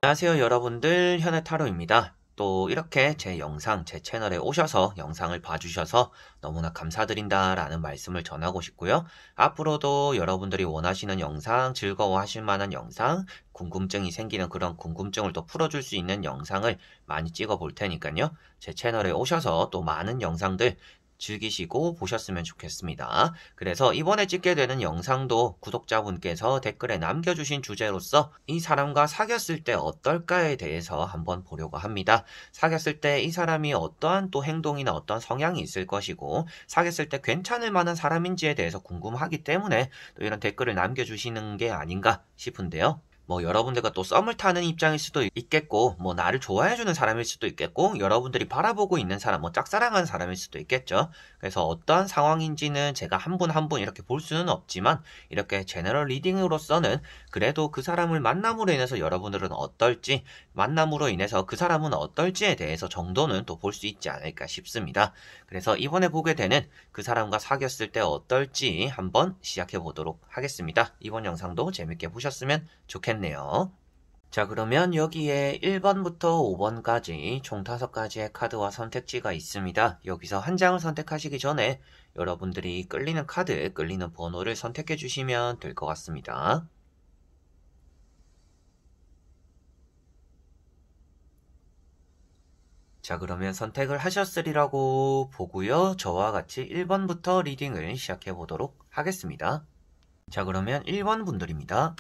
안녕하세요 여러분들, 현해타로입니다. 또 이렇게 제 영상, 제 채널에 오셔서 영상을 봐주셔서 너무나 감사드린다라는 말씀을 전하고 싶고요. 앞으로도 여러분들이 원하시는 영상, 즐거워하실 만한 영상, 궁금증이 생기는 그런 궁금증을 또 풀어줄 수 있는 영상을 많이 찍어 볼 테니까요. 제 채널에 오셔서 또 많은 영상들 즐기시고 보셨으면 좋겠습니다. 그래서 이번에 찍게 되는 영상도 구독자분께서 댓글에 남겨주신 주제로서 이 사람과 사귀었을 때 어떨까에 대해서 한번 보려고 합니다. 사귀었을 때 이 사람이 어떠한 또 행동이나 어떤 성향이 있을 것이고 사귀었을 때 괜찮을 만한 사람인지에 대해서 궁금하기 때문에 또 이런 댓글을 남겨주시는 게 아닌가 싶은데요. 여러분들과 또 썸을 타는 입장일 수도 있겠고, 나를 좋아해주는 사람일 수도 있겠고, 여러분들이 바라보고 있는 사람, 짝사랑하는 사람일 수도 있겠죠. 그래서 어떠한 상황인지는 제가 한 분 한 분 이렇게 볼 수는 없지만, 이렇게 제너럴 리딩으로서는 그래도 그 사람을 만남으로 인해서 여러분들은 어떨지, 만남으로 인해서 그 사람은 어떨지에 대해서 정도는 또 볼 수 있지 않을까 싶습니다. 그래서 이번에 보게 되는 그 사람과 사귀었을 때 어떨지 한번 시작해 보도록 하겠습니다. 이번 영상도 재밌게 보셨으면 좋겠네요. 자, 그러면 여기에 1번부터 5번까지 총 5가지의 카드와 선택지가 있습니다. 여기서 한 장을 선택하시기 전에 여러분들이 끌리는 카드, 끌리는 번호를 선택해 주시면 될 것 같습니다. 자, 그러면 선택을 하셨으리라고 보고요. 저와 같이 1번부터 리딩을 시작해 보도록 하겠습니다. 자, 그러면 1번 분들입니다.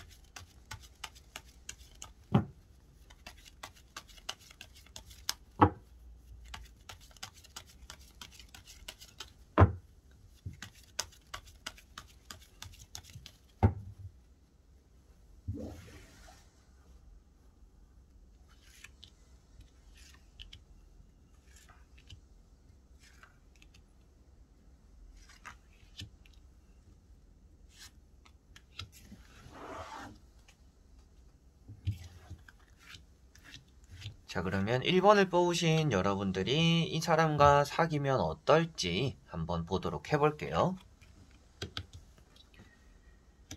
자, 그러면 1번을 뽑으신 여러분들이 이 사람과 사귀면 어떨지 한번 보도록 해볼게요.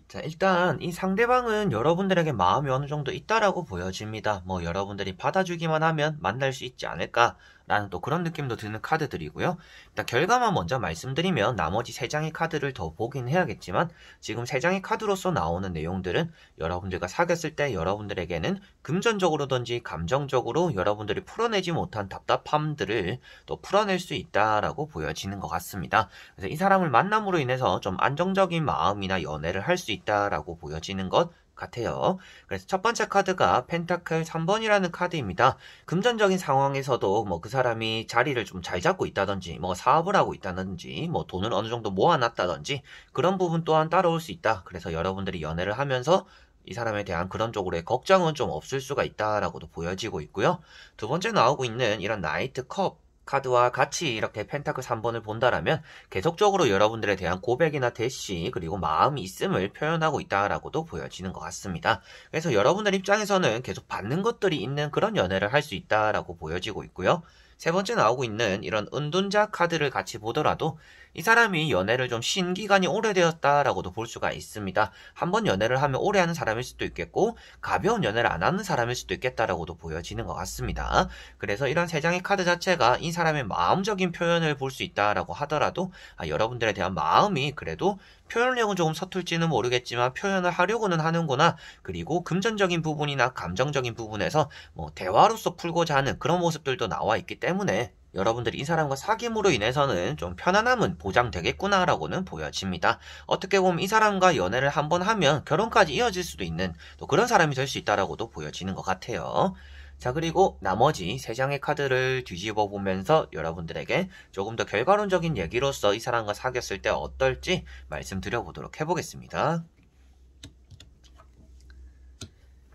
자, 일단 이 상대방은 여러분들에게 마음이 어느 정도 있다라고 보여집니다. 여러분들이 받아주기만 하면 만날 수 있지 않을까라는 또 그런 느낌도 드는 카드들이고요. 일단 결과만 먼저 말씀드리면 나머지 3장의 카드를 더 보긴 해야겠지만 지금 3장의 카드로서 나오는 내용들은 여러분들과 사귀었을 때 여러분들에게는 금전적으로든지 감정적으로 여러분들이 풀어내지 못한 답답함들을 또 풀어낼 수 있다라고 보여지는 것 같습니다. 그래서 이 사람을 만남으로 인해서 좀 안정적인 마음이나 연애를 할 수 있다라고 보여지는 것 같아요. 그래서 첫 번째 카드가 펜타클 3번이라는 카드입니다. 금전적인 상황에서도 그 사람이 자리를 좀 잘 잡고 있다든지 사업을 하고 있다든지 돈을 어느 정도 모아놨다든지 그런 부분 또한 따라올 수 있다. 그래서 여러분들이 연애를 하면서 이 사람에 대한 그런 쪽으로의 걱정은 좀 없을 수가 있다라고도 보여지고 있고요. 두 번째 나오고 있는 이런 나이트 컵 카드와 같이 이렇게 펜타클 3번을 본다라면 계속적으로 여러분들에 대한 고백이나 대시 그리고 마음이 있음을 표현하고 있다라고도 보여지는 것 같습니다. 그래서 여러분들 입장에서는 계속 받는 것들이 있는 그런 연애를 할 수 있다라고 보여지고 있고요. 세 번째 나오고 있는 이런 은둔자 카드를 같이 보더라도 이 사람이 연애를 좀 쉰 기간이 오래되었다라고도 볼 수가 있습니다. 한번 연애를 하면 오래 하는 사람일 수도 있겠고 가벼운 연애를 안 하는 사람일 수도 있겠다라고도 보여지는 것 같습니다. 그래서 이런 3장의 카드 자체가 이 사람의 마음적인 표현을 볼 수 있다라고 하더라도 여러분들에 대한 마음이 그래도 표현력은 조금 서툴지는 모르겠지만 표현을 하려고는 하는구나. 그리고 금전적인 부분이나 감정적인 부분에서 대화로서 풀고자 하는 그런 모습들도 나와 있기 때문에 여러분들이 이 사람과 사귐으로 인해서는 좀 편안함은 보장되겠구나라고는 보여집니다. 어떻게 보면 이 사람과 연애를 한번 하면 결혼까지 이어질 수도 있는 또 그런 사람이 될 수 있다라고도 보여지는 것 같아요. 자, 그리고 나머지 3장의 카드를 뒤집어 보면서 여러분들에게 조금 더 결과론적인 얘기로서 이 사람과 사귀었을 때 어떨지 말씀드려보도록 해보겠습니다.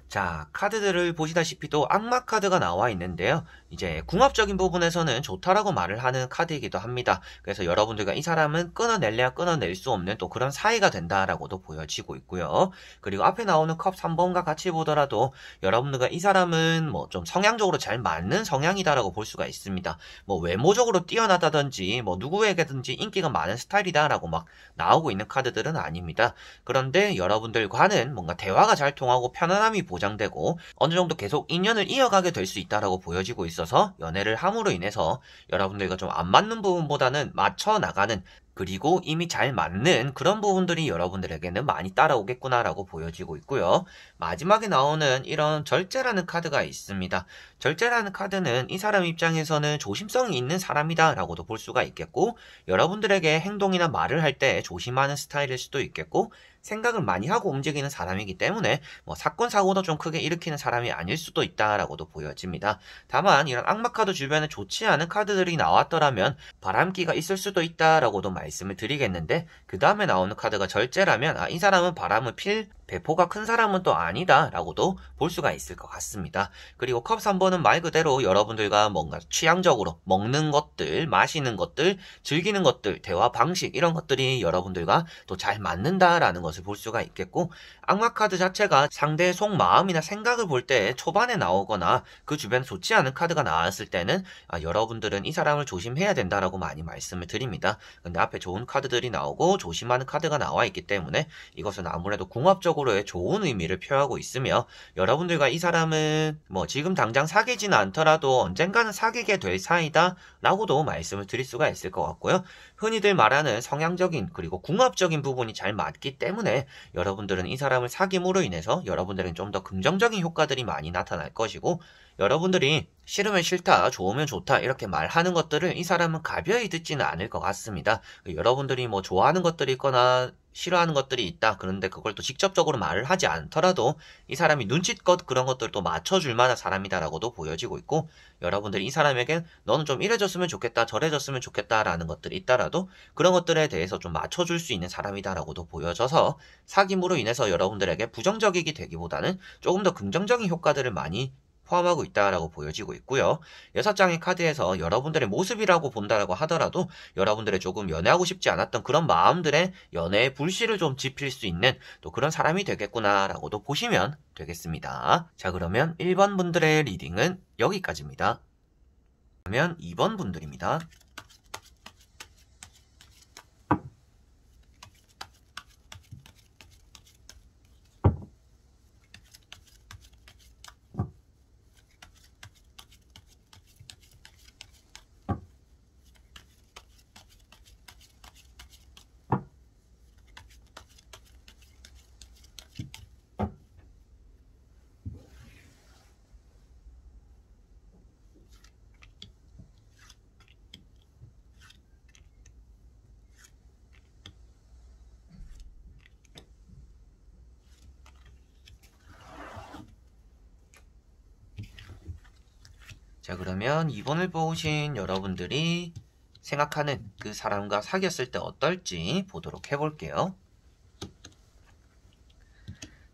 자, 카드들을 보시다시피 또 악마 카드가 나와 있는데요. 이제 궁합적인 부분에서는 좋다라고 말을 하는 카드이기도 합니다. 그래서 여러분들과 이 사람은 끊어낼래야 끊어낼 수 없는 또 그런 사이가 된다라고도 보여지고 있고요. 그리고 앞에 나오는 컵 3번과 같이 보더라도 여러분들과 이 사람은 좀 성향적으로 잘 맞는 성향이다라고 볼 수가 있습니다. 외모적으로 뛰어나다든지 누구에게든지 인기가 많은 스타일이다라고 막 나오고 있는 카드들은 아닙니다. 그런데 여러분들과는 뭔가 대화가 잘 통하고 편안함이 보장 연장되고 어느 정도 계속 인연을 이어가게 될 수 있다라고 보여지고 있어서 연애를 함으로 인해서 여러분들과 좀 안 맞는 부분보다는 맞춰 나가는, 그리고 이미 잘 맞는 그런 부분들이 여러분들에게는 많이 따라오겠구나라고 보여지고 있고요. 마지막에 나오는 이런 절제라는 카드가 있습니다. 절제라는 카드는 이 사람 입장에서는 조심성이 있는 사람이다 라고도 볼 수가 있겠고, 여러분들에게 행동이나 말을 할 때 조심하는 스타일일 수도 있겠고, 생각을 많이 하고 움직이는 사람이기 때문에 사건 사고도 좀 크게 일으키는 사람이 아닐 수도 있다라고도 보여집니다. 다만 이런 악마 카드 주변에 좋지 않은 카드들이 나왔더라면 바람기가 있을 수도 있다라고도 말씀을 드리겠는데, 그 다음에 나오는 카드가 절제라면 이 사람은 바람을 필 배포가 큰 사람은 또 아니다 라고도 볼 수가 있을 것 같습니다. 그리고 컵 3번은 말 그대로 여러분들과 뭔가 취향적으로 먹는 것들, 마시는 것들, 즐기는 것들, 대화 방식 이런 것들이 여러분들과 또 잘 맞는다라는 것을 볼 수가 있겠고, 악마 카드 자체가 상대의 속마음이나 생각을 볼 때 초반에 나오거나 그 주변에 좋지 않은 카드가 나왔을 때는 여러분들은 이 사람을 조심해야 된다라고 많이 말씀을 드립니다. 근데 앞에 좋은 카드들이 나오고 조심하는 카드가 나와 있기 때문에 이것은 아무래도 궁합적으로의 좋은 의미를 표하고 있으며, 여러분들과 이 사람은 지금 당장 사귀지는 않더라도 언젠가는 사귀게 될 사이다 라고도 말씀을 드릴 수가 있을 것 같고요. 흔히들 말하는 성향적인 그리고 궁합적인 부분이 잘 맞기 때문에 여러분들은 이 사람을 사귐으로 인해서 여러분들은 좀 더 긍정적인 효과들이 많이 나타날 것이고, 여러분들이 싫으면 싫다, 좋으면 좋다 이렇게 말하는 것들을 이 사람은 가벼이 듣지는 않을 것 같습니다. 여러분들이 좋아하는 것들이 있거나 싫어하는 것들이 있다, 그런데 그걸 또 직접적으로 말을 하지 않더라도 이 사람이 눈치껏 그런 것들을 또 맞춰줄 만한 사람이다라고도 보여지고 있고, 여러분들이 이 사람에게 너는 좀 이래줬으면 좋겠다, 저래줬으면 좋겠다 라는 것들이 있더라도 그런 것들에 대해서 좀 맞춰줄 수 있는 사람이다라고도 보여져서 사귐으로 인해서 여러분들에게 부정적이게 되기보다는 조금 더 긍정적인 효과들을 많이 포함하고 있다라고 보여지고 있고요. 6장의 카드에서 여러분들의 모습이라고 본다라고 하더라도 여러분들의 조금 연애하고 싶지 않았던 그런 마음들의 연애의 불씨를 좀 지필 수 있는 또 그런 사람이 되겠구나라고도 보시면 되겠습니다. 자, 그러면 1번 분들의 리딩은 여기까지입니다. 그러면 2번 분들입니다. 자, 그러면 2번을 보신 여러분들이 생각하는 그 사람과 사귀었을 때 어떨지 보도록 해볼게요.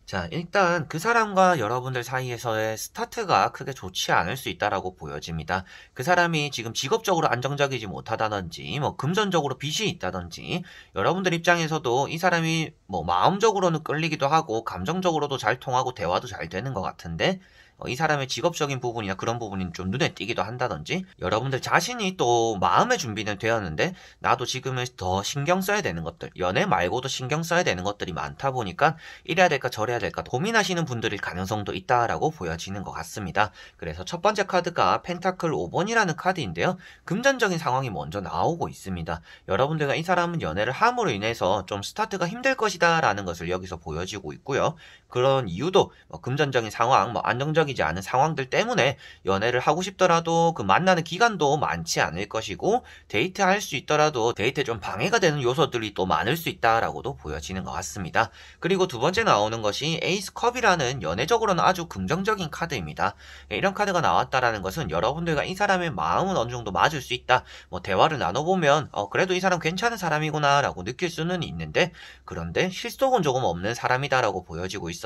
자, 일단 그 사람과 여러분들 사이에서의 스타트가 크게 좋지 않을 수 있다라고 보여집니다. 그 사람이 지금 직업적으로 안정적이지 못하다든지 금전적으로 빚이 있다든지, 여러분들 입장에서도 이 사람이 마음적으로는 끌리기도 하고 감정적으로도 잘 통하고 대화도 잘 되는 것 같은데 이 사람의 직업적인 부분이나 그런 부분이 좀 눈에 띄기도 한다든지, 여러분들 자신이 또 마음의 준비는 되었는데 나도 지금은 더 신경 써야 되는 것들, 연애 말고도 신경 써야 되는 것들이 많다 보니까 이래야 될까 저래야 될까 고민하시는 분들일 가능성도 있다라고 보여지는 것 같습니다. 그래서 첫 번째 카드가 펜타클 5번이라는 카드인데요. 금전적인 상황이 먼저 나오고 있습니다. 여러분들과 이 사람은 연애를 함으로 인해서 좀 스타트가 힘들 것이다 라는 것을 여기서 보여지고 있고요. 그런 이유도 금전적인 상황, 안정적이지 않은 상황들 때문에 연애를 하고 싶더라도 그 만나는 기간도 많지 않을 것이고, 데이트할 수 있더라도 데이트에 좀 방해가 되는 요소들이 또 많을 수 있다라고도 보여지는 것 같습니다. 그리고 두 번째 나오는 것이 에이스 컵이라는 연애적으로는 아주 긍정적인 카드입니다. 이런 카드가 나왔다라는 것은 여러분들과 이 사람의 마음은 어느 정도 맞을 수 있다, 대화를 나눠보면 그래도 이 사람 괜찮은 사람이구나 라고 느낄 수는 있는데, 그런데 실속은 조금 없는 사람이다 라고 보여지고 있어서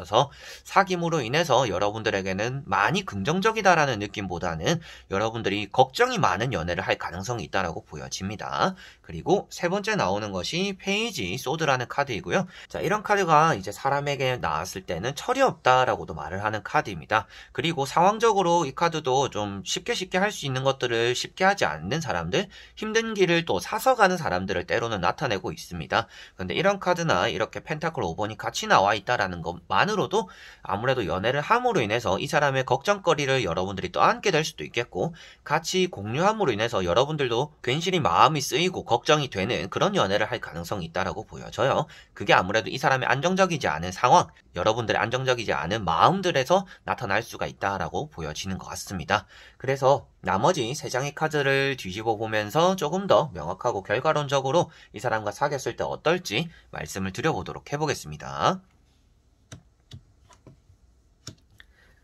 사귐으로 인해서 여러분들에게는 카드는 많이 긍정적이다라는 느낌보다는 여러분들이 걱정이 많은 연애를 할 가능성이 있다라고 보여집니다. 그리고 세 번째 나오는 것이 페이지 소드라는 카드이고요. 자, 이런 카드가 이제 사람에게 나왔을 때는 철이 없다라고도 말을 하는 카드입니다. 그리고 상황적으로 이 카드도 좀 쉽게 할 수 있는 것들을 쉽게 하지 않는 사람들, 힘든 길을 또 사서 가는 사람들을 때로는 나타내고 있습니다. 근데 이런 카드나 이렇게 펜타클 5번이 같이 나와 있다라는 것만으로도 아무래도 연애를 함으로 인해서 이 사람의 걱정거리를 여러분들이 떠안게 될 수도 있겠고, 같이 공유함으로 인해서 여러분들도 괜시리 마음이 쓰이고 걱정이 되는 그런 연애를 할 가능성이 있다라고 보여져요. 그게 아무래도 이 사람의 안정적이지 않은 상황, 여러분들의 안정적이지 않은 마음들에서 나타날 수가 있다라고 보여지는 것 같습니다. 그래서 나머지 세 장의 카드를 뒤집어 보면서 조금 더 명확하고 결과론적으로 이 사람과 사귀었을 때 어떨지 말씀을 드려보도록 해보겠습니다.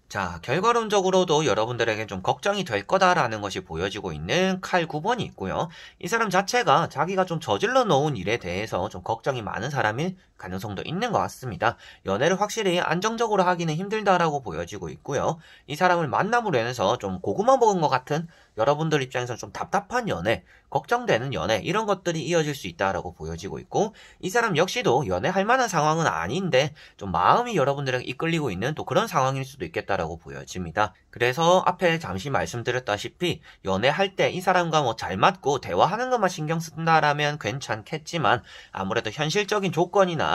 자, 결과론적으로도 여러분들에게 좀 걱정이 될 거다라는 것이 보여지고 있는 칼 9번이 있고요. 이 사람 자체가 자기가 좀 저질러 놓은 일에 대해서 좀 걱정이 많은 사람일 가능성도 있는 것 같습니다. 연애를 확실히 안정적으로 하기는 힘들다라고 보여지고 있고요. 이 사람을 만남으로 인해서 좀 고구마 먹은 것 같은 여러분들 입장에서 좀 답답한 연애, 걱정되는 연애 이런 것들이 이어질 수 있다라고 보여지고 있고, 이 사람 역시도 연애할 만한 상황은 아닌데 좀 마음이 여러분들에게 이끌리고 있는 또 그런 상황일 수도 있겠다라고 보여집니다. 그래서 앞에 잠시 말씀드렸다시피 연애할 때 이 사람과 뭐 잘 맞고 대화하는 것만 신경 쓴다라면 괜찮겠지만, 아무래도 현실적인 조건이나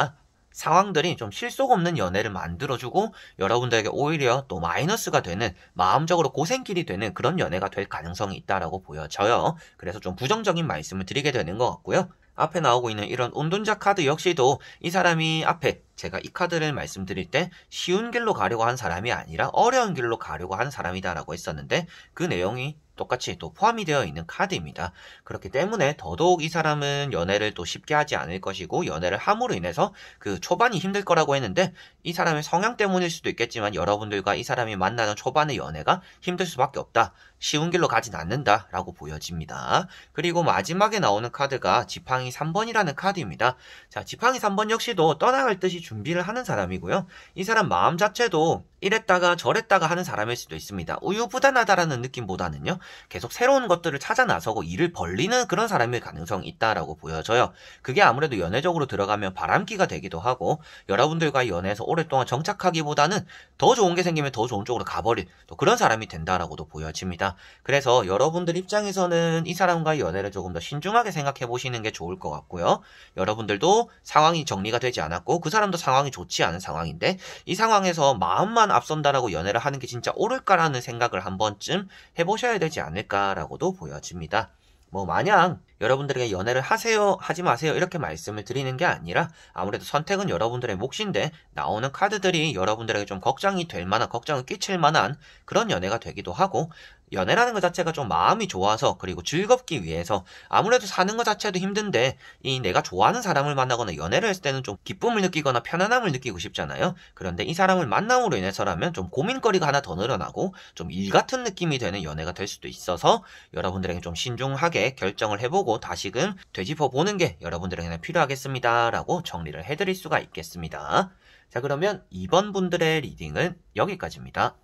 상황들이 좀 실속 없는 연애를 만들어주고 여러분들에게 오히려 또 마이너스가 되는, 마음적으로 고생길이 되는 그런 연애가 될 가능성이 있다라고 보여져요. 그래서 좀 부정적인 말씀을 드리게 되는 것 같고요. 앞에 나오고 있는 이런 운둔자 카드 역시도 이 사람이 앞에 제가 이 카드를 말씀드릴 때 쉬운 길로 가려고 한 사람이 아니라 어려운 길로 가려고 한 사람이다라고 했었는데, 그 내용이 똑같이 또 포함이 되어 있는 카드입니다. 그렇기 때문에 더더욱 이 사람은 연애를 또 쉽게 하지 않을 것이고, 연애를 함으로 인해서 그 초반이 힘들 거라고 했는데 이 사람의 성향 때문일 수도 있겠지만 여러분들과 이 사람이 만나는 초반의 연애가 힘들 수밖에 없다, 쉬운 길로 가진 않는다 라고 보여집니다. 그리고 마지막에 나오는 카드가 지팡이 3번이라는 카드입니다. 자, 지팡이 3번 역시도 떠나갈 듯이 준비를 하는 사람이고요. 이 사람 마음 자체도 이랬다가 저랬다가 하는 사람일 수도 있습니다. 우유부단하다라는 느낌보다는요, 계속 새로운 것들을 찾아 나서고 일을 벌리는 그런 사람일 가능성이 있다라고 보여져요. 그게 아무래도 연애적으로 들어가면 바람기가 되기도 하고, 여러분들과의 연애에서 오랫동안 정착하기보다는 더 좋은 게 생기면 더 좋은 쪽으로 가버릴 또 그런 사람이 된다라고도 보여집니다. 그래서 여러분들 입장에서는 이 사람과의 연애를 조금 더 신중하게 생각해 보시는 게 좋을 것 같고요. 여러분들도 상황이 정리가 되지 않았고 그 사람도 상황이 좋지 않은 상황인데, 이 상황에서 마음만 앞선다라고 연애를 하는 게 진짜 옳을까라는 생각을 한 번쯤 해보셔야 되지 않을까라고도 보여집니다. 뭐 마냥 여러분들에게 연애를 하세요, 하지 마세요 이렇게 말씀을 드리는 게 아니라, 아무래도 선택은 여러분들의 몫인데 나오는 카드들이 여러분들에게 좀 걱정이 될 만한, 걱정을 끼칠 만한 그런 연애가 되기도 하고, 연애라는 것 자체가 좀 마음이 좋아서 그리고 즐겁기 위해서, 아무래도 사는 것 자체도 힘든데 이 내가 좋아하는 사람을 만나거나 연애를 했을 때는 좀 기쁨을 느끼거나 편안함을 느끼고 싶잖아요. 그런데 이 사람을 만남으로 인해서라면 좀 고민거리가 하나 더 늘어나고 좀 일 같은 느낌이 되는 연애가 될 수도 있어서 여러분들에게 좀 신중하게 결정을 해보고 다시금 되짚어 보는 게 여러분들에게는 필요하겠습니다 라고 정리를 해드릴 수가 있겠습니다. 자, 그러면 2번 분들의 리딩은 여기까지입니다.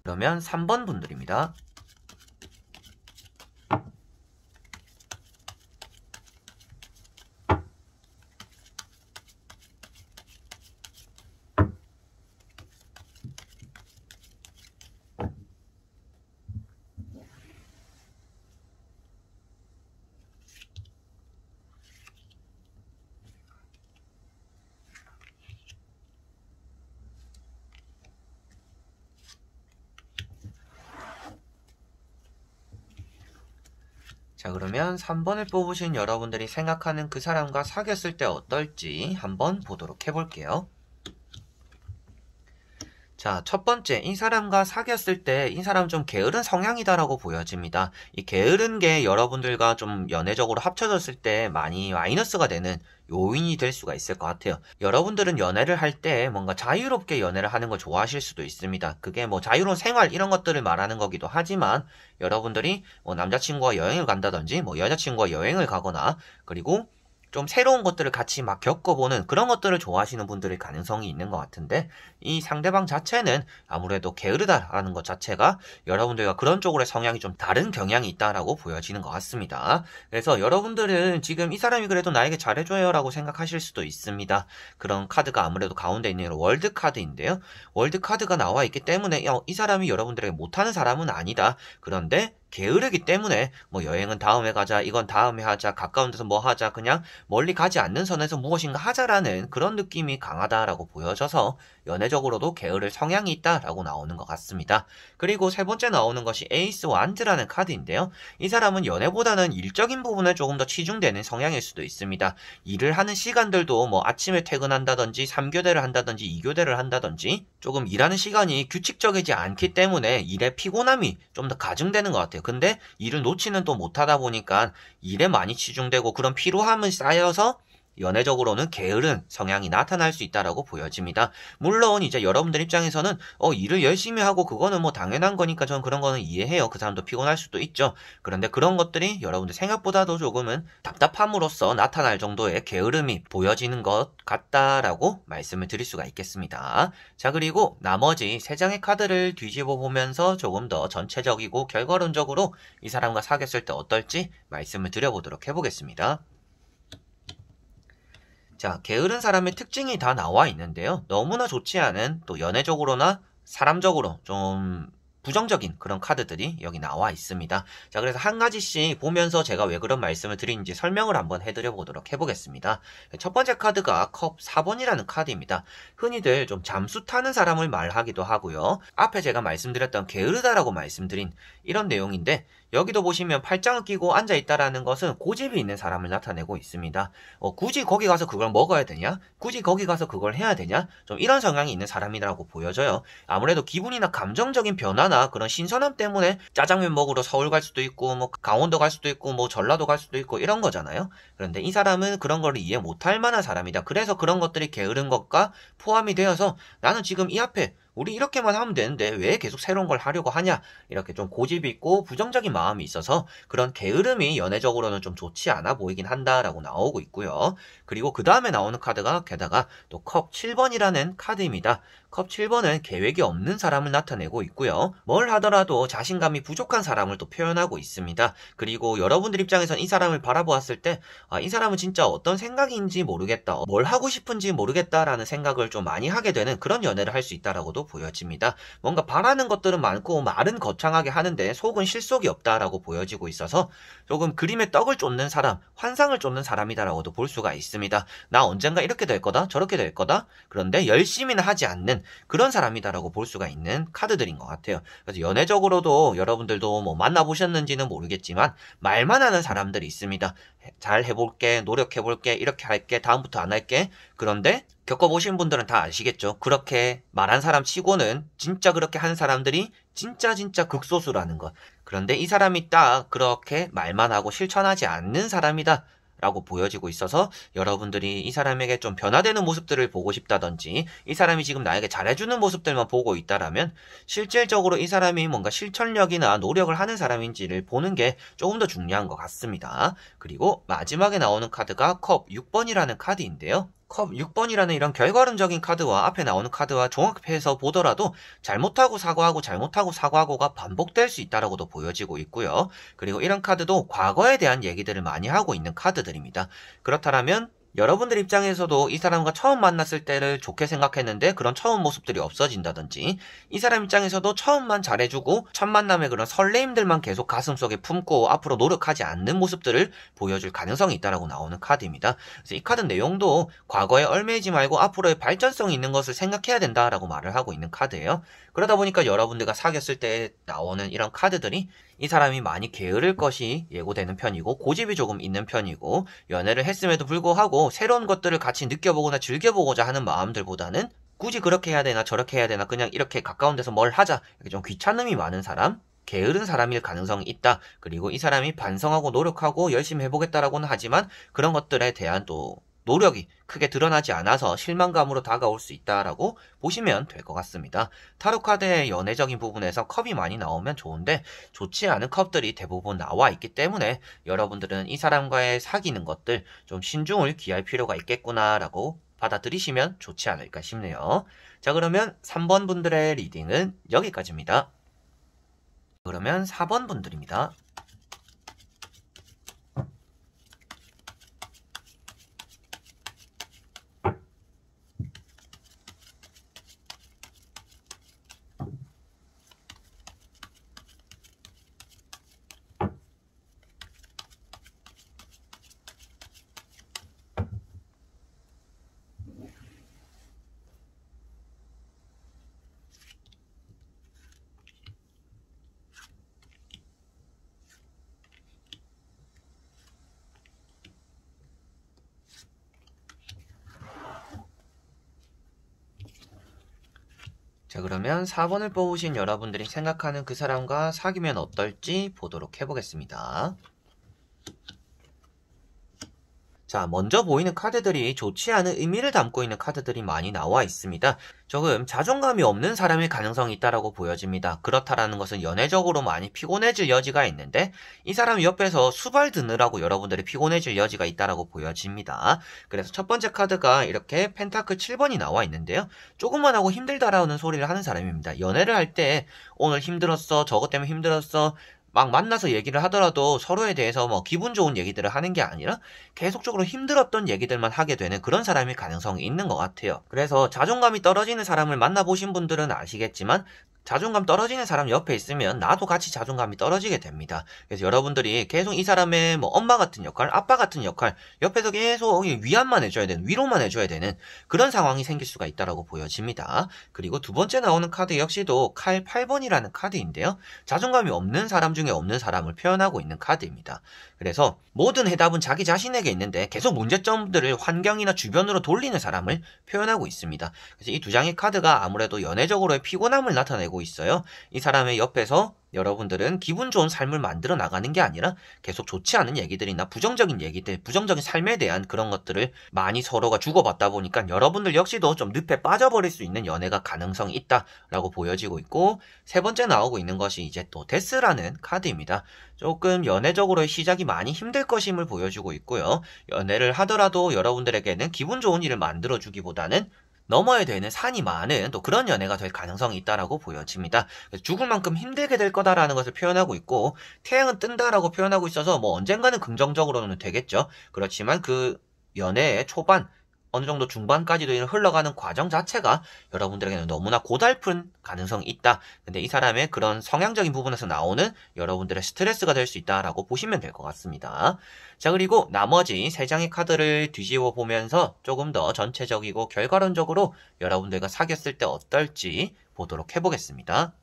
그러면 3번 분들입니다. 자, 그러면 3번을 뽑으신 여러분들이 생각하는 그 사람과 사귀었을 때 어떨지 한번 보도록 해볼게요. 자, 첫 번째, 이 사람과 사귀었을 때 이 사람 좀 게으른 성향이다라고 보여집니다. 이 게으른 게 여러분들과 좀 연애적으로 합쳐졌을 때 많이 마이너스가 되는 요인이 될 수가 있을 것 같아요. 여러분들은 연애를 할 때 뭔가 자유롭게 연애를 하는 걸 좋아하실 수도 있습니다. 그게 뭐 자유로운 생활 이런 것들을 말하는 거기도 하지만, 여러분들이 뭐 남자친구와 여행을 간다든지 뭐 여자친구와 여행을 가거나, 그리고 좀 새로운 것들을 같이 막 겪어보는 그런 것들을 좋아하시는 분들의 가능성이 있는 것 같은데, 이 상대방 자체는 아무래도 게으르다라는 것 자체가 여러분들과 그런 쪽으로의 성향이 좀 다른 경향이 있다라고 보여지는 것 같습니다. 그래서 여러분들은 지금 이 사람이 그래도 나에게 잘해줘요 라고 생각하실 수도 있습니다. 그런 카드가 아무래도 가운데 있는 월드 카드인데요. 월드 카드가 나와 있기 때문에 이 사람이 여러분들에게 못하는 사람은 아니다. 그런데 게으르기 때문에 뭐 여행은 다음에 가자, 이건 다음에 하자, 가까운 데서 뭐 하자, 그냥 멀리 가지 않는 선에서 무엇인가 하자라는 그런 느낌이 강하다라고 보여져서 연애적으로도 게으를 성향이 있다라고 나오는 것 같습니다. 그리고 세 번째 나오는 것이 에이스 완드라는 카드인데요. 이 사람은 연애보다는 일적인 부분에 조금 더 치중되는 성향일 수도 있습니다. 일을 하는 시간들도 뭐 아침에 퇴근한다든지 3교대를 한다든지 2교대를 한다든지 조금 일하는 시간이 규칙적이지 않기 때문에 일의 피곤함이 좀 더 가중되는 것 같아요. 근데 일을 놓치는 또 못하다 보니까 일에 많이 치중되고 그런 피로함이 쌓여서 연애적으로는 게으른 성향이 나타날 수 있다라고 보여집니다. 물론 이제 여러분들 입장에서는 일을 열심히 하고 그거는 뭐 당연한 거니까 저는 그런 거는 이해해요. 그 사람도 피곤할 수도 있죠. 그런데 그런 것들이 여러분들 생각보다도 조금은 답답함으로써 나타날 정도의 게으름이 보여지는 것 같다라고 말씀을 드릴 수가 있겠습니다. 자, 그리고 나머지 3장의 카드를 뒤집어 보면서 조금 더 전체적이고 결과론적으로 이 사람과 사귀었을 때 어떨지 말씀을 드려보도록 해보겠습니다. 자, 게으른 사람의 특징이 다 나와 있는데요. 너무나 좋지 않은 또 연애적으로나 사람적으로 좀 부정적인 그런 카드들이 여기 나와 있습니다. 자, 그래서 한 가지씩 보면서 제가 왜 그런 말씀을 드리는지 설명을 한번 해드려 보도록 해보겠습니다. 첫 번째 카드가 컵 4번이라는 카드입니다. 흔히들 좀 잠수 타는 사람을 말하기도 하고요. 앞에 제가 말씀드렸던 게으르다라고 말씀드린 이런 내용인데, 여기도 보시면 팔짱을 끼고 앉아있다라는 것은 고집이 있는 사람을 나타내고 있습니다. 굳이 거기 가서 그걸 먹어야 되냐? 굳이 거기 가서 그걸 해야 되냐? 좀 이런 성향이 있는 사람이라고 보여져요. 아무래도 기분이나 감정적인 변화나 그런 신선함 때문에 짜장면 먹으러 서울 갈 수도 있고 뭐 강원도 갈 수도 있고 뭐 전라도 갈 수도 있고 이런 거잖아요. 그런데 이 사람은 그런 걸 이해 못할 만한 사람이다. 그래서 그런 것들이 게으른 것과 포함이 되어서 나는 지금 이 앞에 우리 이렇게만 하면 되는데 왜 계속 새로운 걸 하려고 하냐, 이렇게 좀 고집이 있고 부정적인 마음이 있어서 그런 게으름이 연애적으로는 좀 좋지 않아 보이긴 한다라고 나오고 있고요. 그리고 그 다음에 나오는 카드가 게다가 또 컵 7번이라는 카드입니다. 컵 7번은 계획이 없는 사람을 나타내고 있고요. 뭘 하더라도 자신감이 부족한 사람을 또 표현하고 있습니다. 그리고 여러분들 입장에선 이 사람을 바라보았을 때 이 사람은 진짜 어떤 생각인지 모르겠다, 뭘 하고 싶은지 모르겠다라는 생각을 좀 많이 하게 되는 그런 연애를 할 수 있다라고도 보여집니다. 뭔가 바라는 것들은 많고 말은 거창하게 하는데 속은 실속이 없다라고 보여지고 있어서 조금 그림의 떡을 쫓는 사람, 환상을 쫓는 사람이다라고도 볼 수가 있습니다. 나 언젠가 이렇게 될 거다, 저렇게 될 거다, 그런데 열심히는 하지 않는 그런 사람이다라고 볼 수가 있는 카드들인 것 같아요. 그래서 연애적으로도 여러분들도 뭐 만나보셨는지는 모르겠지만 말만 하는 사람들이 있습니다. 잘 해볼게, 노력해볼게, 이렇게 할게, 다음부터 안 할게. 그런데 겪어보신 분들은 다 아시겠죠. 그렇게 말한 사람 치고는 진짜 그렇게 한 사람들이 진짜 극소수라는 것. 그런데 이 사람이 딱 그렇게 말만 하고 실천하지 않는 사람이다 라고 보여지고 있어서 여러분들이 이 사람에게 좀 변화되는 모습들을 보고 싶다든지 이 사람이 지금 나에게 잘해주는 모습들만 보고 있다라면 실질적으로 이 사람이 뭔가 실천력이나 노력을 하는 사람인지를 보는 게 조금 더 중요한 것 같습니다. 그리고 마지막에 나오는 카드가 컵 6번이라는 카드인데요. 컵 6번이라는 이런 결과론적인 카드와 앞에 나오는 카드와 종합해서 보더라도 잘못하고 사과하고가 반복될 수 있다라고도 보여지고 있고요. 그리고 이런 카드도 과거에 대한 얘기들을 많이 하고 있는 카드들입니다. 그렇다면 여러분들 입장에서도 이 사람과 처음 만났을 때를 좋게 생각했는데 그런 처음 모습들이 없어진다든지, 이 사람 입장에서도 처음만 잘해주고 첫 만남의 그런 설레임들만 계속 가슴속에 품고 앞으로 노력하지 않는 모습들을 보여줄 가능성이 있다라고 나오는 카드입니다. 그래서 이 카드 내용도 과거에 얽매이지 말고 앞으로의 발전성이 있는 것을 생각해야 된다라고 말을 하고 있는 카드예요. 그러다 보니까 여러분들과 사귀었을 때 나오는 이런 카드들이 이 사람이 많이 게으를 것이 예고되는 편이고 고집이 조금 있는 편이고 연애를 했음에도 불구하고 새로운 것들을 같이 느껴보거나 즐겨보고자 하는 마음들보다는 굳이 그렇게 해야 되나 저렇게 해야 되나 그냥 이렇게 가까운 데서 뭘 하자, 이렇게 좀 귀찮음이 많은 사람, 게으른 사람일 가능성이 있다. 그리고 이 사람이 반성하고 노력하고 열심히 해보겠다라고는 하지만 그런 것들에 대한 또 노력이 크게 드러나지 않아서 실망감으로 다가올 수 있다라고 보시면 될 것 같습니다. 타로 카드의 연애적인 부분에서 컵이 많이 나오면 좋은데 좋지 않은 컵들이 대부분 나와 있기 때문에 여러분들은 이 사람과의 사귀는 것들 좀 신중을 기할 필요가 있겠구나라고 받아들이시면 좋지 않을까 싶네요. 자, 그러면 3번 분들의 리딩은 여기까지입니다. 그러면 4번 분들입니다. 자, 그러면 4번을 뽑으신 여러분들이 생각하는 그 사람과 사귀면 어떨지 보도록 해보겠습니다. 자, 먼저 보이는 카드들이 좋지 않은 의미를 담고 있는 카드들이 많이 나와 있습니다. 조금 자존감이 없는 사람일 가능성이 있다고 보여집니다. 그렇다라는 것은 연애적으로 많이 피곤해질 여지가 있는데 이 사람 옆에서 수발 드느라고 여러분들이 피곤해질 여지가 있다고 보여집니다. 그래서 첫 번째 카드가 이렇게 펜타클 7번이 나와 있는데요. 조금만 하고 힘들다라는 소리를 하는 사람입니다. 연애를 할 때 오늘 힘들었어, 저것 때문에 힘들었어, 막 만나서 얘기를 하더라도 서로에 대해서 뭐 기분 좋은 얘기들을 하는 게 아니라 계속적으로 힘들었던 얘기들만 하게 되는 그런 사람일 가능성이 있는 것 같아요. 그래서 자존감이 떨어지는 사람을 만나보신 분들은 아시겠지만 자존감 떨어지는 사람 옆에 있으면 나도 같이 자존감이 떨어지게 됩니다. 그래서 여러분들이 계속 이 사람의 뭐 엄마 같은 역할, 아빠 같은 역할, 옆에서 계속 위안만 해줘야 되는, 위로만 해줘야 되는 그런 상황이 생길 수가 있다고 보여집니다. 그리고 두 번째 나오는 카드 역시도 칼 8번이라는 카드인데요. 자존감이 없는 사람 중에 없는 사람을 표현하고 있는 카드입니다. 그래서 모든 해답은 자기 자신에게 있는데 계속 문제점들을 환경이나 주변으로 돌리는 사람을 표현하고 있습니다. 그래서 이 두 장의 카드가 아무래도 연애적으로의 피곤함을 나타내고 있어요. 이 사람의 옆에서 여러분들은 기분 좋은 삶을 만들어 나가는 게 아니라 계속 좋지 않은 얘기들이나 부정적인 얘기들, 부정적인 삶에 대한 그런 것들을 많이 서로가 주고받다 보니까 여러분들 역시도 좀 늪에 빠져버릴 수 있는 연애가 가능성이 있다라고 보여지고 있고, 세 번째 나오고 있는 것이 이제 또 데스라는 카드입니다. 조금 연애적으로의 시작이 많이 힘들 것임을 보여주고 있고요. 연애를 하더라도 여러분들에게는 기분 좋은 일을 만들어주기보다는 넘어야 되는 산이 많은 또 그런 연애가 될 가능성이 있다라고 보여집니다. 죽을 만큼 힘들게 될 거다라는 것을 표현하고 있고, 태양은 뜬다라고 표현하고 있어서 뭐 언젠가는 긍정적으로는 되겠죠. 그렇지만 그 연애의 초반, 어느 정도 중반까지도 흘러가는 과정 자체가 여러분들에게는 너무나 고달픈 가능성이 있다. 근데 이 사람의 그런 성향적인 부분에서 나오는 여러분들의 스트레스가 될 수 있다라고 보시면 될 것 같습니다. 자, 그리고 나머지 세 장의 카드를 뒤집어 보면서 조금 더 전체적이고 결과론적으로 여러분들과 사귀었을 때 어떨지 보도록 해보겠습니다.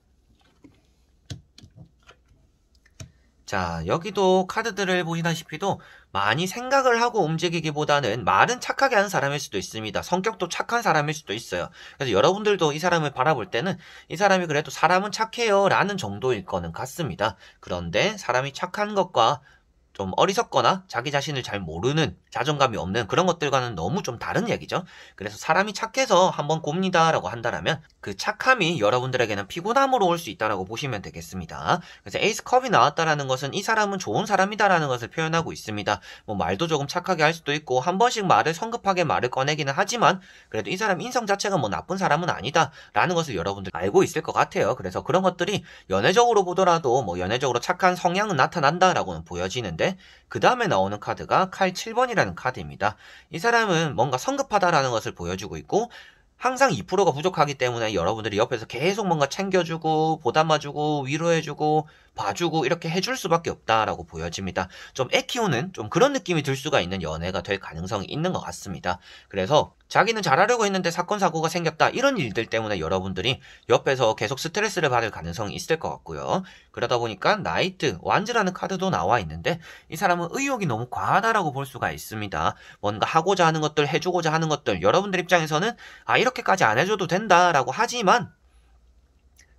자, 여기도 카드들을 보시다시피도 많이 생각을 하고 움직이기보다는 말은 착하게 하는 사람일 수도 있습니다. 성격도 착한 사람일 수도 있어요. 그래서 여러분들도 이 사람을 바라볼 때는 이 사람이 그래도 사람은 착해요 라는 정도일 거는 같습니다. 그런데 사람이 착한 것과 좀 어리석거나 자기 자신을 잘 모르는, 자존감이 없는 그런 것들과는 너무 좀 다른 얘기죠. 그래서 사람이 착해서 한번 곱니다라고 한다면 그 착함이 여러분들에게는 피곤함으로 올 수 있다라고 보시면 되겠습니다. 그래서 에이스 컵이 나왔다라는 것은 이 사람은 좋은 사람이다라는 것을 표현하고 있습니다. 뭐 말도 조금 착하게 할 수도 있고 한 번씩 성급하게 말을 꺼내기는 하지만 그래도 이 사람 인성 자체가 뭐 나쁜 사람은 아니다라는 것을 여러분들 알고 있을 것 같아요. 그래서 그런 것들이 연애적으로 보더라도 뭐 연애적으로 착한 성향은 나타난다라고는 보여지는데, 그 다음에 나오는 카드가 칼 7번이라는 카드입니다. 이 사람은 뭔가 성급하다라는 것을 보여주고 있고 항상 2%가 부족하기 때문에 여러분들이 옆에서 계속 뭔가 챙겨주고 보담아주고 위로해주고 봐주고 이렇게 해줄 수밖에 없다라고 보여집니다. 좀 애 키우는 좀 그런 느낌이 들 수가 있는 연애가 될 가능성이 있는 것 같습니다. 그래서 자기는 잘하려고 했는데 사건 사고가 생겼다, 이런 일들 때문에 여러분들이 옆에서 계속 스트레스를 받을 가능성이 있을 것 같고요. 그러다 보니까 나이트, 완즈라는 카드도 나와 있는데 이 사람은 의욕이 너무 과하다라고 볼 수가 있습니다. 뭔가 하고자 하는 것들, 해주고자 하는 것들, 여러분들 입장에서는 이렇게까지 안 해줘도 된다라고 하지만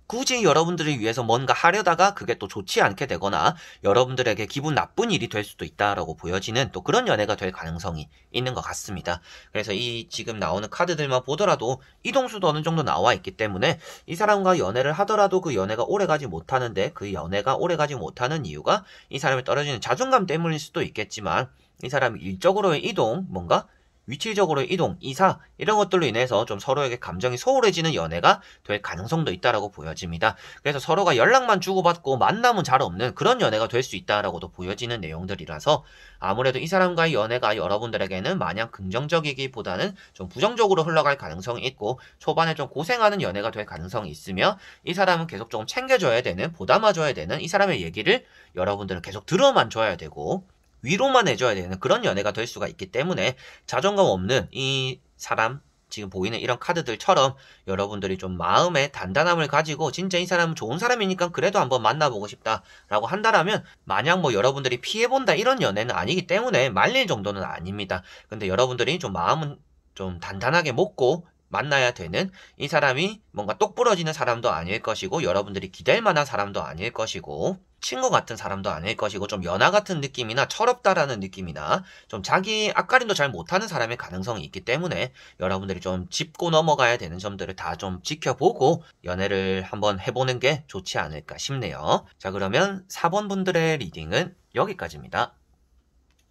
굳이 여러분들을 위해서 뭔가 하려다가 그게 또 좋지 않게 되거나 여러분들에게 기분 나쁜 일이 될 수도 있다라고 보여지는 또 그런 연애가 될 가능성이 있는 것 같습니다. 그래서 이 지금 나오는 카드들만 보더라도 이동수도 어느 정도 나와 있기 때문에 이 사람과 연애를 하더라도 그 연애가 오래가지 못하는데 그 연애가 오래가지 못하는 이유가 이 사람이 떨어지는 자존감 때문일 수도 있겠지만 이 사람이 일적으로의 이동, 뭔가 위치적으로의 이동, 이사 이런 것들로 인해서 좀 서로에게 감정이 소홀해지는 연애가 될 가능성도 있다라고 보여집니다. 그래서 서로가 연락만 주고받고 만남은 잘 없는 그런 연애가 될 수 있다라고도 보여지는 내용들이라서 아무래도 이 사람과의 연애가 여러분들에게는 마냥 긍정적이기보다는 좀 부정적으로 흘러갈 가능성이 있고 초반에 좀 고생하는 연애가 될 가능성이 있으며 이 사람은 계속 조금 챙겨줘야 되는, 보담아줘야 되는 이 사람의 얘기를 여러분들은 계속 들어만 줘야 되고 위로만 해줘야 되는 그런 연애가 될 수가 있기 때문에 자존감 없는 이 사람, 지금 보이는 이런 카드들처럼 여러분들이 좀 마음의 단단함을 가지고 진짜 이 사람은 좋은 사람이니까 그래도 한번 만나보고 싶다라고 한다라면 마냥 뭐 여러분들이 피해본다 이런 연애는 아니기 때문에 말릴 정도는 아닙니다. 근데 여러분들이 좀 마음은 좀 단단하게 먹고 만나야 되는 이 사람이 뭔가 똑부러지는 사람도 아닐 것이고 여러분들이 기댈 만한 사람도 아닐 것이고 친구 같은 사람도 아닐 것이고 좀 연하 같은 느낌이나 철없다라는 느낌이나 좀 자기 앞가림도 잘 못하는 사람의 가능성이 있기 때문에 여러분들이 좀 짚고 넘어가야 되는 점들을 다 좀 지켜보고 연애를 한번 해보는 게 좋지 않을까 싶네요. 자, 그러면 4번 분들의 리딩은 여기까지입니다.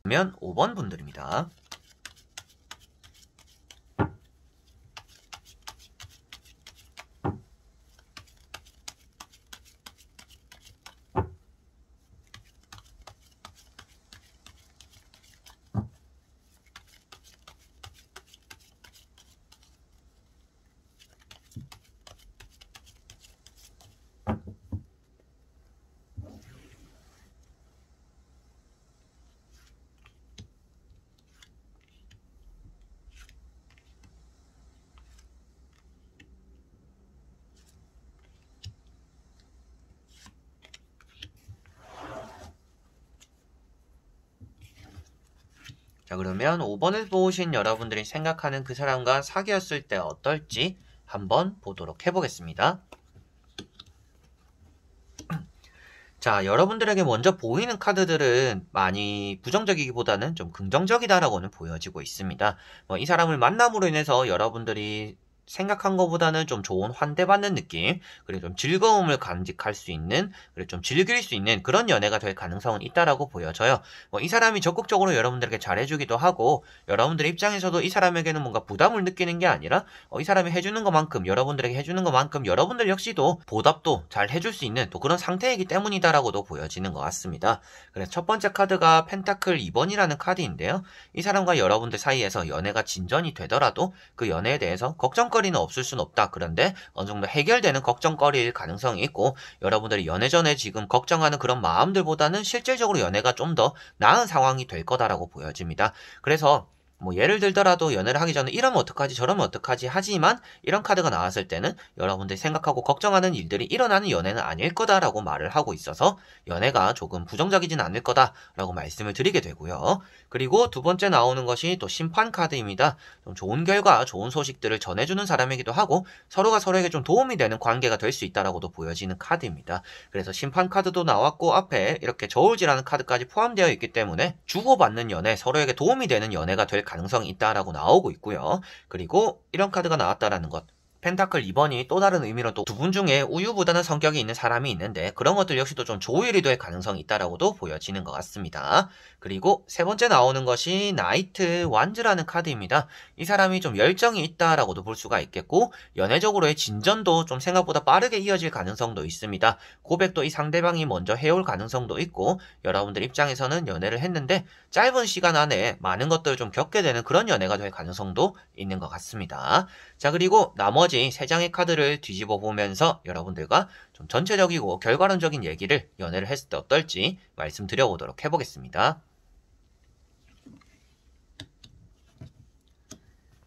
그러면 5번 분들입니다. 자, 그러면 5번을 보신 여러분들이 생각하는 그 사람과 사귀었을 때 어떨지 한번 보도록 해보겠습니다. 자, 여러분들에게 먼저 보이는 카드들은 많이 부정적이기보다는 좀 긍정적이다라고는 보여지고 있습니다. 이 사람을 만남으로 인해서 여러분들이 생각한 것보다는 좀 좋은 환대받는 느낌, 그리고 좀 즐거움을 간직할 수 있는, 그리고 좀 즐길 수 있는 그런 연애가 될 가능성은 있다라고 보여져요. 이 사람이 적극적으로 여러분들에게 잘해주기도 하고, 여러분들 입장에서도 이 사람에게는 뭔가 부담을 느끼는 게 아니라, 이 사람이 해주는 것만큼, 여러분들에게 해주는 것만큼 여러분들 역시도 보답도 잘 해줄 수 있는 또 그런 상태이기 때문이다라고도 보여지는 것 같습니다. 그래서 첫 번째 카드가 펜타클 2번이라는 카드인데요. 이 사람과 여러분들 사이에서 연애가 진전이 되더라도 그 연애에 대해서 걱정거리는 없을 순 없다. 그런데 어느 정도 해결되는 걱정거리일 가능성이 있고 여러분들이 연애 전에 지금 걱정하는 그런 마음들보다는 실질적으로 연애가 좀 더 나은 상황이 될 거다라고 보여집니다. 그래서 예를 들더라도 연애를 하기 전에 이러면 어떡하지 저러면 어떡하지 하지만 이런 카드가 나왔을 때는 여러분들이 생각하고 걱정하는 일들이 일어나는 연애는 아닐 거다라고 말을 하고 있어서 연애가 조금 부정적이진 않을 거다라고 말씀을 드리게 되고요. 그리고 두 번째 나오는 것이 또 심판 카드입니다. 좀 좋은 결과, 좋은 소식들을 전해주는 사람이기도 하고 서로가 서로에게 좀 도움이 되는 관계가 될 수 있다라고도 보여지는 카드입니다. 그래서 심판 카드도 나왔고 앞에 이렇게 저울질하는 카드까지 포함되어 있기 때문에 주고받는 연애, 서로에게 도움이 되는 연애가 될 가능성이 있다라고 나오고 있고요. 그리고 이런 카드가 나왔다라는 것. 펜타클 2번이 또 다른 의미로 또 두 분 중에 우유부단한 성격이 있는 사람이 있는데 그런 것들 역시도 좀 조율이 될 가능성이 있다라고도 보여지는 것 같습니다. 그리고 세 번째 나오는 것이 나이트 완즈라는 카드입니다. 이 사람이 좀 열정이 있다라고도 볼 수가 있겠고 연애적으로의 진전도 좀 생각보다 빠르게 이어질 가능성도 있습니다. 고백도 이 상대방이 먼저 해올 가능성도 있고 여러분들 입장에서는 연애를 했는데 짧은 시간 안에 많은 것들을 좀 겪게 되는 그런 연애가 될 가능성도 있는 것 같습니다. 자, 그리고 나머지 3장의 카드를 뒤집어 보면서 여러분들과 좀 전체적이고 결과론적인 얘기를 연애를 했을 때 어떨지 말씀드려보도록 해보겠습니다.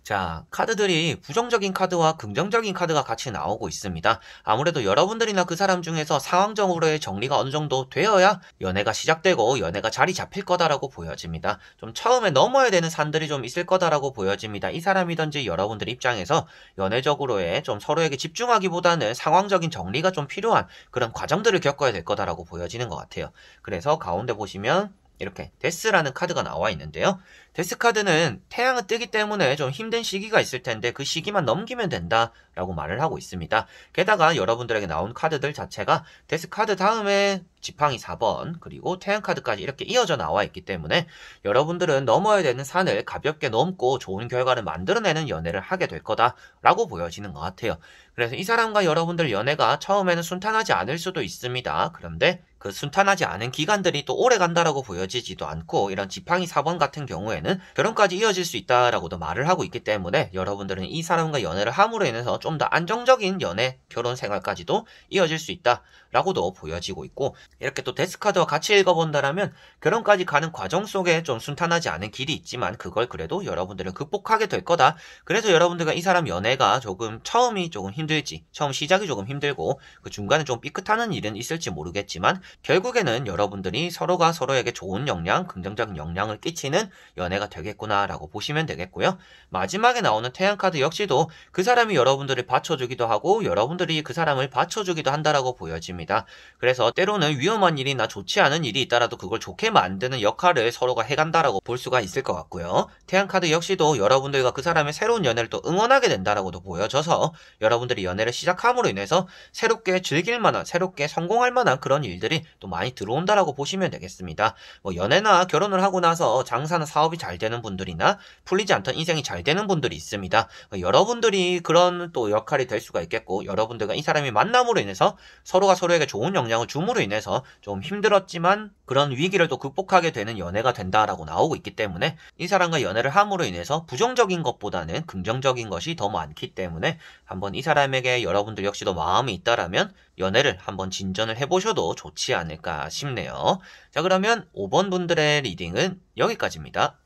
자, 카드들이 부정적인 카드와 긍정적인 카드가 같이 나오고 있습니다. 아무래도 여러분들이나 그 사람 중에서 상황적으로의 정리가 어느 정도 되어야 연애가 시작되고 연애가 자리 잡힐 거다라고 보여집니다. 좀 처음에 넘어야 되는 산들이 좀 있을 거다라고 보여집니다. 이 사람이든지 여러분들 입장에서 연애적으로의 좀 서로에게 집중하기보다는 상황적인 정리가 좀 필요한 그런 과정들을 겪어야 될 거다라고 보여지는 것 같아요. 그래서 가운데 보시면 이렇게 데스라는 카드가 나와 있는데요. 데스 카드는 태양은 뜨기 때문에 좀 힘든 시기가 있을 텐데 그 시기만 넘기면 된다라고 말을 하고 있습니다. 게다가 여러분들에게 나온 카드들 자체가 데스 카드 다음에 지팡이 4번 그리고 태양 카드까지 이렇게 이어져 나와 있기 때문에 여러분들은 넘어야 되는 산을 가볍게 넘고 좋은 결과를 만들어내는 연애를 하게 될 거다라고 보여지는 것 같아요. 그래서 이 사람과 여러분들 연애가 처음에는 순탄하지 않을 수도 있습니다. 그런데 그 순탄하지 않은 기간들이 또 오래 간다라고 보여지지도 않고 이런 지팡이 4번 같은 경우에는 결혼까지 이어질 수 있다라고도 말을 하고 있기 때문에 여러분들은 이 사람과 연애를 함으로 인해서 좀 더 안정적인 연애, 결혼 생활까지도 이어질 수 있다라고도 보여지고 있고 이렇게 또 데스카드와 같이 읽어본다라면 결혼까지 가는 과정 속에 좀 순탄하지 않은 길이 있지만 그걸 그래도 여러분들은 극복하게 될 거다. 그래서 여러분들과 이 사람 연애가 조금 처음이 조금 힘들지 처음 시작이 조금 힘들고 그 중간에 좀 삐끗하는 일은 있을지 모르겠지만 결국에는 여러분들이 서로가 서로에게 좋은 영향, 긍정적인 영향을 끼치는 연애가 되겠구나라고 보시면 되겠고요. 마지막에 나오는 태양카드 역시도 그 사람이 여러분들을 받쳐주기도 하고 여러분들이 그 사람을 받쳐주기도 한다라고 보여집니다. 그래서 때로는 위험한 일이나 좋지 않은 일이 있더라도 그걸 좋게 만드는 역할을 서로가 해간다라고 볼 수가 있을 것 같고요. 태양카드 역시도 여러분들과 그 사람의 새로운 연애를 또 응원하게 된다라고도 보여져서 여러분들이 연애를 시작함으로 인해서 새롭게 즐길 만한, 새롭게 성공할 만한 그런 일들이 또 많이 들어온다라고 보시면 되겠습니다. 뭐 연애나 결혼을 하고 나서 장사나 사업이 잘 되는 분들이나 풀리지 않던 인생이 잘 되는 분들이 있습니다. 여러분들이 그런 또 역할이 될 수가 있겠고 여러분들과 이 사람이 만남으로 인해서 서로가 서로에게 좋은 영향을 줌으로 인해서 좀 힘들었지만 그런 위기를 또 극복하게 되는 연애가 된다라고 나오고 있기 때문에 이 사람과 연애를 함으로 인해서 부정적인 것보다는 긍정적인 것이 더 많기 때문에 한번 이 사람에게 여러분들 역시도 마음이 있다라면 연애를 한번 진전을 해보셔도 좋지 않을까 싶네요. 자, 그러면 5번 분들의 리딩은 여기까지입니다.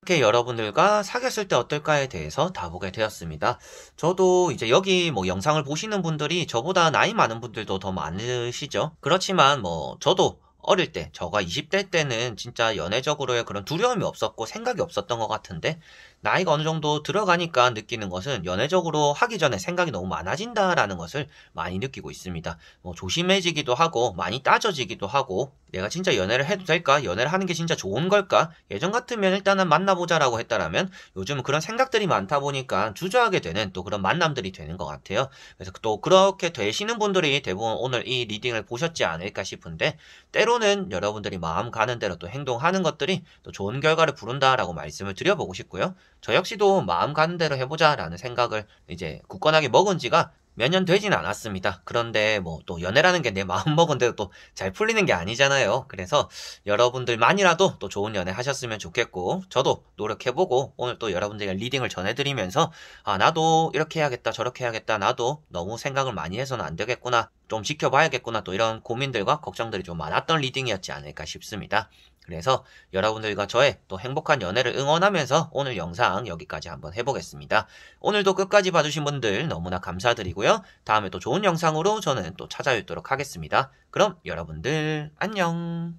이렇게 여러분들과 사귀었을 때 어떨까에 대해서 다 보게 되었습니다. 저도 이제 여기 뭐 영상을 보시는 분들이 저보다 나이 많은 분들도 더 많으시죠. 그렇지만 뭐 저도 어릴 때, 저가 20대 때는 진짜 연애적으로의 그런 두려움이 없었고 생각이 없었던 것 같은데 나이가 어느 정도 들어가니까 느끼는 것은 연애적으로 하기 전에 생각이 너무 많아진다라는 것을 많이 느끼고 있습니다. 뭐 조심해지기도 하고 많이 따져지기도 하고 내가 진짜 연애를 해도 될까? 연애를 하는 게 진짜 좋은 걸까? 예전 같으면 일단은 만나보자라고 했다라면 요즘은 그런 생각들이 많다 보니까 주저하게 되는 또 그런 만남들이 되는 것 같아요. 그래서 또 그렇게 되시는 분들이 대부분 오늘 이 리딩을 보셨지 않을까 싶은데 때로는 여러분들이 마음 가는 대로 또 행동하는 것들이 또 좋은 결과를 부른다라고 말씀을 드려보고 싶고요. 저 역시도 마음 가는 대로 해보자라는 생각을 이제 굳건하게 먹은 지가 몇 년 되진 않았습니다. 그런데 뭐 또 연애라는 게 내 마음 먹은 대로 또 잘 풀리는 게 아니잖아요. 그래서 여러분들만이라도 또 좋은 연애 하셨으면 좋겠고 저도 노력해보고 오늘 또 여러분들에게 리딩을 전해드리면서 아 나도 이렇게 해야겠다 저렇게 해야겠다 나도 너무 생각을 많이 해서는 안 되겠구나 좀 지켜봐야겠구나 또 이런 고민들과 걱정들이 좀 많았던 리딩이었지 않을까 싶습니다. 그래서 여러분들과 저의 또 행복한 연애를 응원하면서 오늘 영상 여기까지 한번 해보겠습니다. 오늘도 끝까지 봐주신 분들 너무나 감사드리고요. 다음에 또 좋은 영상으로 저는 또 찾아뵙도록 하겠습니다. 그럼 여러분들 안녕.